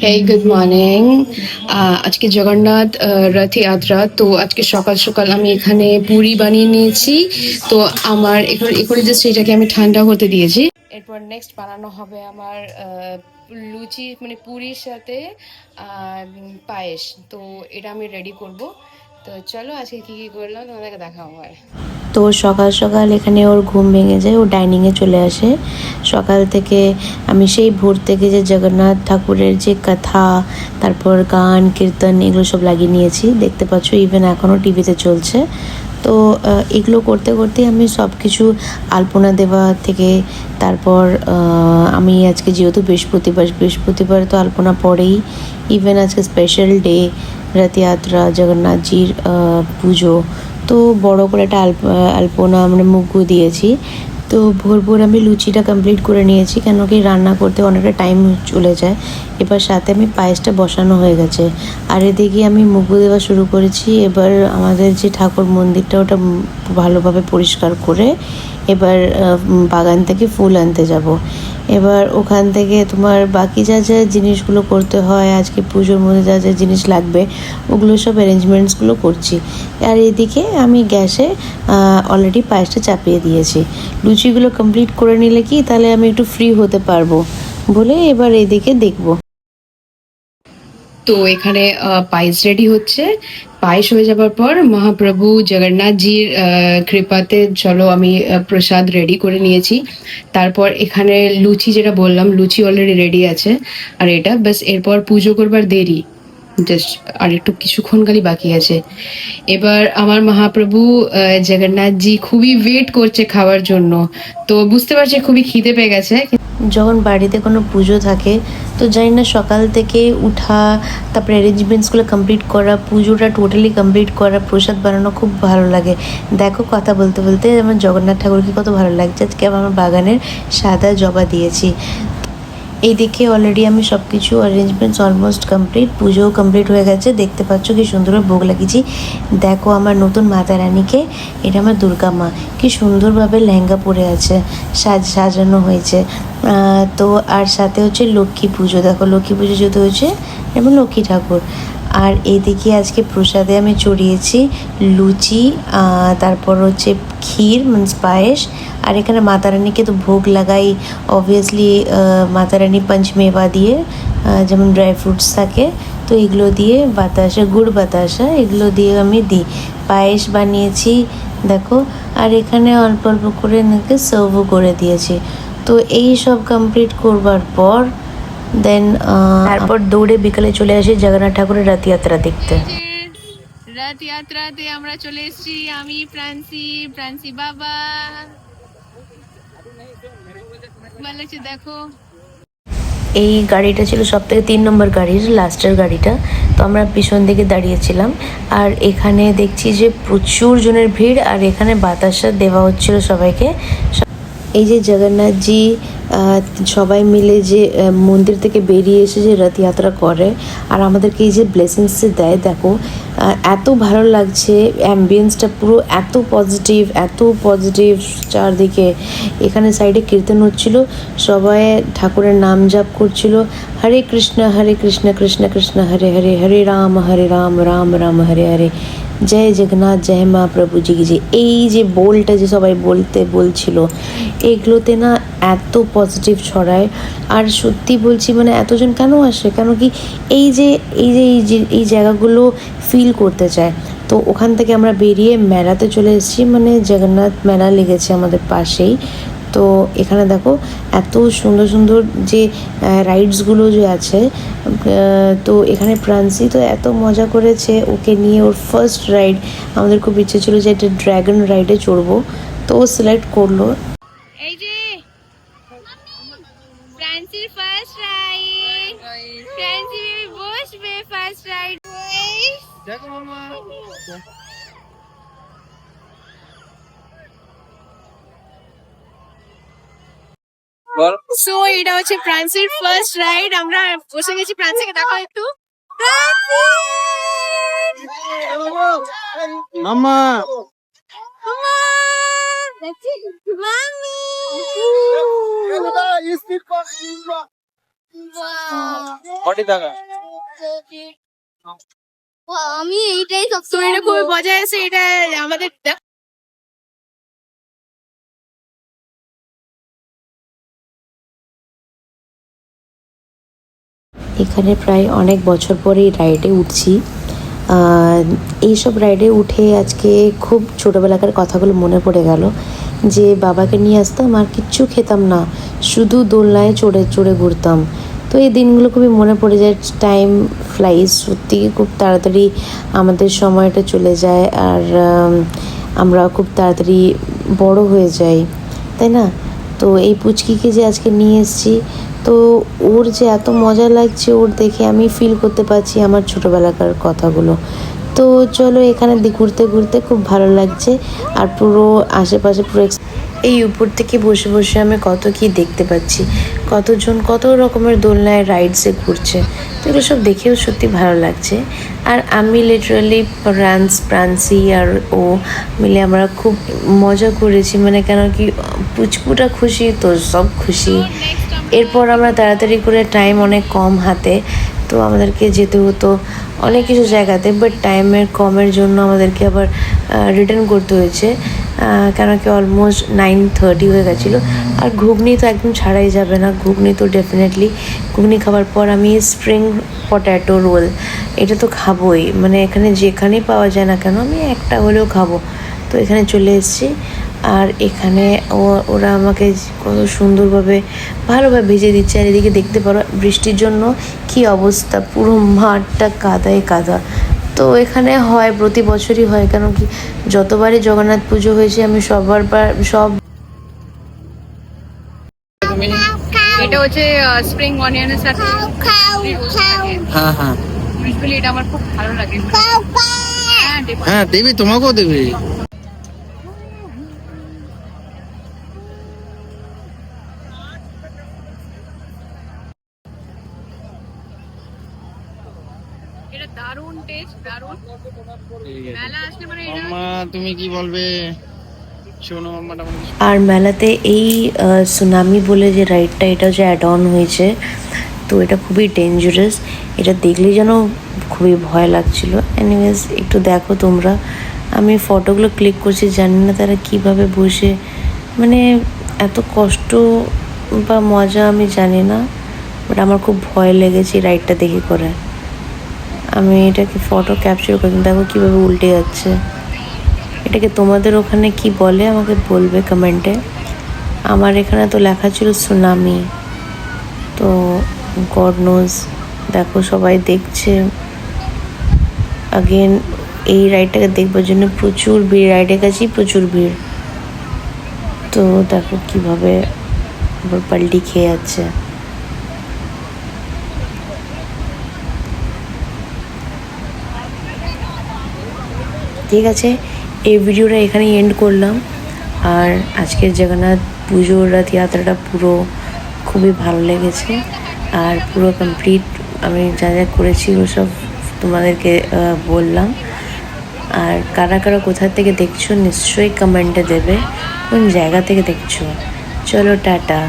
Hey good morning. আজকে জগন্নাথ রথযাত্রা, তো আজকে সকাল সকাল আমি এখানে পুরি বানিয়ে নিয়েছি। তো আমার এখানে জাস্ট এটাকে আমি ঠান্ডা হতে দিয়েছি। এরপর নেক্সট বানানো হবে আমার লুচি, মানে পুরির সাথে পায়েস। তো এটা আমি রেডি করব। তো চলো আজকে কি কি করলাম তোমাদেরকে দেখাও আমার। তো সকাল সকাল এখানে ওর ঘুম ভেঙে যায়, ও ডাইনিংয়ে চলে আসে। সকাল থেকে আমি সেই ভোর থেকে যে জগন্নাথ ঠাকুরের যে কথা, তারপর গান কীর্তন এগুলো সব লাগিয়ে নিয়েছি, দেখতে পাচ্ছ ইভেন এখনও টিভিতে চলছে। তো এগুলো করতে করতে আমি সব কিছু আলপনা দেওয়া থেকে তারপর আমি আজকে যেহেতু বৃহস্পতিবার তো আলপনা পড়েই। ইভেন আজকে স্পেশাল ডে, রথযাত্রা, জগন্নাথজির পুজো। তো বড় করে একটা আলপনা আমরা মুগ্গু দিয়েছি। তো ভোর ভোর আমি লুচিটা কমপ্লিট করে নিয়েছি, কেন কি রান্না করতে অনেকটা টাইম চলে যায়। এবার সাথে আমি পায়েসটা বসানো হয়ে গেছে, আর এদিকে আমি মুগ্গু দেওয়া শুরু করেছি। এবার আমাদের যে ঠাকুর মন্দিরটা ওটা ভালোভাবে পরিষ্কার করে এবার বাগান থেকে ফুল আনতে যাব। এবার ওখান থেকে তোমার বাকি যা যা জিনিসগুলো করতে হয়, আজকে পুজোর মধ্যে যা যা জিনিস লাগবে ওগুলো সব অ্যারেঞ্জমেন্টসগুলো করছি। আর এদিকে আমি গ্যাসে অলরেডি পায়েসটা চাপিয়ে দিয়েছি। লুচিগুলো কমপ্লিট করে নিলে কি তাহলে আমি একটু ফ্রি হতে পারবো বলে এবার এদিকে দেখবো। তো এখানে পায়েস রেডি হচ্ছে। পায়েস হয়ে যাবার পর মহাপ্রভু জগন্নাথজির কৃপাতে চলো আমি প্রসাদ রেডি করে নিয়েছি। তারপর এখানে লুচি, যেটা বললাম লুচি অলরেডি রেডি আছে। আর এটা ব্যাস, এরপর পুজো করবার দেরি, জাস্ট আর একটু কিছুক্ষণ খালি বাকি আছে। এবার আমার মহাপ্রভু জগন্নাথজি খুবই ওয়েট করছে খাওয়ার জন্য। তো বুঝতে পারছি খুবই খিদে পেয়ে গেছে। যখন বাড়িতে কোনো পুজো থাকে তো জানি না, সকাল থেকে উঠা, তারপরে অ্যারেঞ্জমেন্টসগুলো কমপ্লিট করা, পুজোটা টোটালি কমপ্লিট করা, প্রসাদ বানানো খুব ভালো লাগে। দেখো কথা বলতে বলতে আমার জগন্নাথ ঠাকুরকে কত ভালো লাগছে। আজকে আমার বাগানের সাদা জবা দিয়েছি। এইদিকে অলরেডি আমি সব কিছু অ্যারেঞ্জমেন্টস অলমোস্ট কমপ্লিট, পুজোও কমপ্লিট হয়ে গেছে। দেখতে পাচ্ছ কি সুন্দরভাবে ভোগ লাগিয়েছি। দেখো আমার নতুন মাতা রানীকে, এটা আমার দুর্গা মা, কি সুন্দরভাবে লেহেঙ্গা পরে আছে, সাজানো হয়েছে। তো আর সাথে হচ্ছে লক্ষ্মী পুজো, দেখো লক্ষ্মী পুজো যেহেতু হয়েছে এবং লক্ষ্মী ঠাকুর। আর এইদিকে আজকে প্রসাদে আমি চড়িয়েছি লুচি, তারপর হচ্ছে ক্ষীর মিন্স পায়েস। আর এখানে মাতা রানীকে তো ভোগ লাগাই অবভিয়াসলি, মাতা রানী পঞ্চমেবা দিয়ে, যেমন ড্রাই ফ্রুটস থাকে তো এগুলো দিয়ে, বাতাসা, গুড় বাতাসা এগুলো দিয়ে আমি দিই। পায়েস বানিয়েছি দেখো, আর এখানে অল্প অল্প করে নাকি সার্ভও করে দিয়েছি। তো এই সব কমপ্লিট করবার পর দেন তারপর দৌড়ে বিকালে চলে আসি জগন্নাথ ঠাকুরের রথযাত্রা দেখতে। রথযাত্রাতে আমরা চলে এসেছি, আমি প্রান্সি বাবা ভালো লাগছে দেখো। এই গাড়িটা ছিল সব থেকে 3 নম্বর গাড়ির লাস্টের গাড়িটা। তো আমরা পিছন দিকে দাঁড়িয়েছিলাম, আর এখানে দেখছি যে প্রচুর জনের ভিড়, আর এখানে বাতাসা দেওয়া হচ্ছিল সবাইকে। এই যে জগন্নাথজি সবাই মিলে যে মন্দির থেকে বেরিয়ে এসে যে রথযাত্রা করে আর আমাদেরকে এই যে ব্লেসিংস দেয়, দেখো এত ভালো লাগছে। অ্যাম্বিয়েন্সটা পুরো এত পজিটিভ চারদিকে। এখানে সাইডে কীর্তন হচ্ছিল, সবাই ঠাকুরের নাম জাপ করছিল, হরে কৃষ্ণ কৃষ্ণ কৃষ্ণ হরে হরে, হরে রাম রাম রাম হরে হরে, জয় জগন্নাথ, জয় মা প্রভু জি কি। যে এই যে বোলটা যে সবাই বলছিল, এগুলোতে না এত পজিটিভ ছড়ায়। আর সত্যি বলছি, মানে এতজন কেন আসে, কেন কি এই জায়গাগুলো ফিল করতে চায়। তো ওখান থেকে আমরা বেরিয়ে মেলাতে চলে এসেছি, মানে জগন্নাথ মেলা লেগেছে আমাদের পাশেই। তো এখানে দেখো এত সুন্দর সুন্দর যে রাইডসগুলো যে আছে। তো এখানে প্রান্সি তো এত মজা করেছে, ওকে নিয়ে ওর ফার্স্ট রাইড। আমাদের খুব ইচ্ছে ছিল যে একটা ড্র্যাগন রাইডে চড়বো, তো ও সিলেক্ট করলো। এই যে ফ্রান্সির ফার্স্ট রাইড, ফ্রান্সি বেবি বসবে ফার্স্ট রাইড। দেখো মামা, সো এটা হচ্ছে ফ্রান্সির ফার্স্ট রাইড। আমরা বসে গেছি, ফ্রান্সিকে দেখো একটু। মামা মামি আমি এইটাই সবসময় খুবই মজা এসে এটা আমাদের এখানে প্রায় অনেক বছর পরে এই রাইডে উঠছি। এইসব রাইডে উঠে আজকে খুব ছোটোবেলাকার কথাগুলো মনে পড়ে গেল, যে বাবাকে নিয়ে আসতাম আর কিচ্ছু খেতাম না, শুধু দোলনায় চড়ে চড়ে ঘুরতাম। তো এই দিনগুলো খুবই মনে পড়ে যায়। টাইম ফ্লাইজ, সত্যি খুব তাড়াতাড়ি আমাদের সময়টা চলে যায়, আর আমরা খুব তাড়াতাড়ি বড় হয়ে যাই, তাই না? তো এই পুচকিকে যে আজকে নিয়ে এসেছি, তো ওর যে এত মজা লাগছে ওর দেখে, আমি ফিল করতে পারছি আমার ছোটোবেলাকার কথাগুলো। তো চলো, এখানে ঘুরতে ঘুরতে খুব ভালো লাগছে, আর পুরো আশেপাশে পুরো এই উপর থেকে বসে বসে আমি কত কি দেখতে পাচ্ছি, কতজন কত রকমের দোলনায় রাইডসে ঘুরছে। তো এগুলো সব দেখেও সত্যি ভালো লাগছে। আর আমি লিটারালি প্রান্সি আর ও মিলে আমরা খুব মজা করেছি, মানে কেন কি পুচকুটা খুশি তো সব খুশি। এরপর আমরা তাড়াতাড়ি করে, টাইম অনেক কম হাতে, তো আমাদেরকে যেতে হতো অনেক কিছু জায়গাতে, বাট টাইমের কমের জন্য আমাদেরকে আবার রিটার্ন করতে হয়েছে, কেন কি অলমোস্ট 9:30 হয়ে গেছিলো। আর ঘুগনি তো একদম ছাড়াই যাবে না, ঘুগনি তো ডেফিনেটলি। ঘুগনি খাওয়ার পর আমি স্প্রিং পটেটো রোল, এটা তো খাবোই, মানে এখানে যেখানেই পাওয়া যায় না কেন আমি একটা হলেও খাবো। তো এখানে চলে এসেছি, আর এখানে ওরা আমাকে কত সুন্দরভাবে ভালোভাবে ভেজে দিচ্ছে। আর এদিকে দেখতে পারো বৃষ্টির জন্য কি অবস্থা, পুরো মাঠটা কাদায় কাদা। তো এখানে হয়, প্রতি বছরই হয়, কারণ কি যতবারই জগন্নাথ পুজো হয়েছে আমি সব এটা হচ্ছে স্প্রিং অনিয়নের সাথে হ্যাঁ হ্যাঁ ইউজুয়ালি এটা আমার খুব ভালো লাগে। হ্যাঁ, হ্যাঁ, দেবে, তোমাকেও দেবে। এটা দারুণ টেস্ট, দারুণ। মেলা আসলে মানে এটা মাম্মা তুমি কি বলবে? শোনো মাম্মাটা আমাকে আর মেলাতে এই সুনামি বলে যে রাইডটা, এটা যে অ্যাড অন হয়েছে, তো এটা খুবই ডেঞ্জারাস। এটা দেখলেই যেন খুবই ভয় লাগছিল। এনিওয়েজ, একটু দেখো তোমরা, আমি ফটোগুলো ক্লিক করছি, জানি না তারা কিভাবে বসে, মানে এত কষ্ট বা মজা আমি জানি না, বাট আমার খুব ভয় লেগেছে রাইডটা দেখে করে। আমি এটাকে ফটো ক্যাপচার করছি, দেখো কীভাবে উল্টে যাচ্ছে। এটাকে তোমাদের ওখানে কি বলে আমাকে বলবে কমেন্টে। আমার এখানে তো লেখা ছিল সুনামি, তো গড নোজ। দেখো সবাই দেখছে। আগেন এই রাইডটাকে দেখবার জন্য প্রচুর ভিড়, রাইডের কাছেই প্রচুর ভিড়। তো দেখো কিভাবে আবার পাল্টি খেয়ে যাচ্ছে। ঠিক আছে, এই ভিডিওটা এখানেই এন্ড করলাম। আর আজকের জগন্নাথ পুজোর রথযাত্রাটা পুরো খুবই ভালো লেগেছে, আর পুরো কমপ্লিট আমি যা যা করেছি ওসব তোমাদেরকে বললাম। আর কারা কারা কোথা থেকে দেখছো নিশ্চয়ই কমেন্টে দেবে, কোন জায়গা থেকে দেখছো। চলো, টাটা।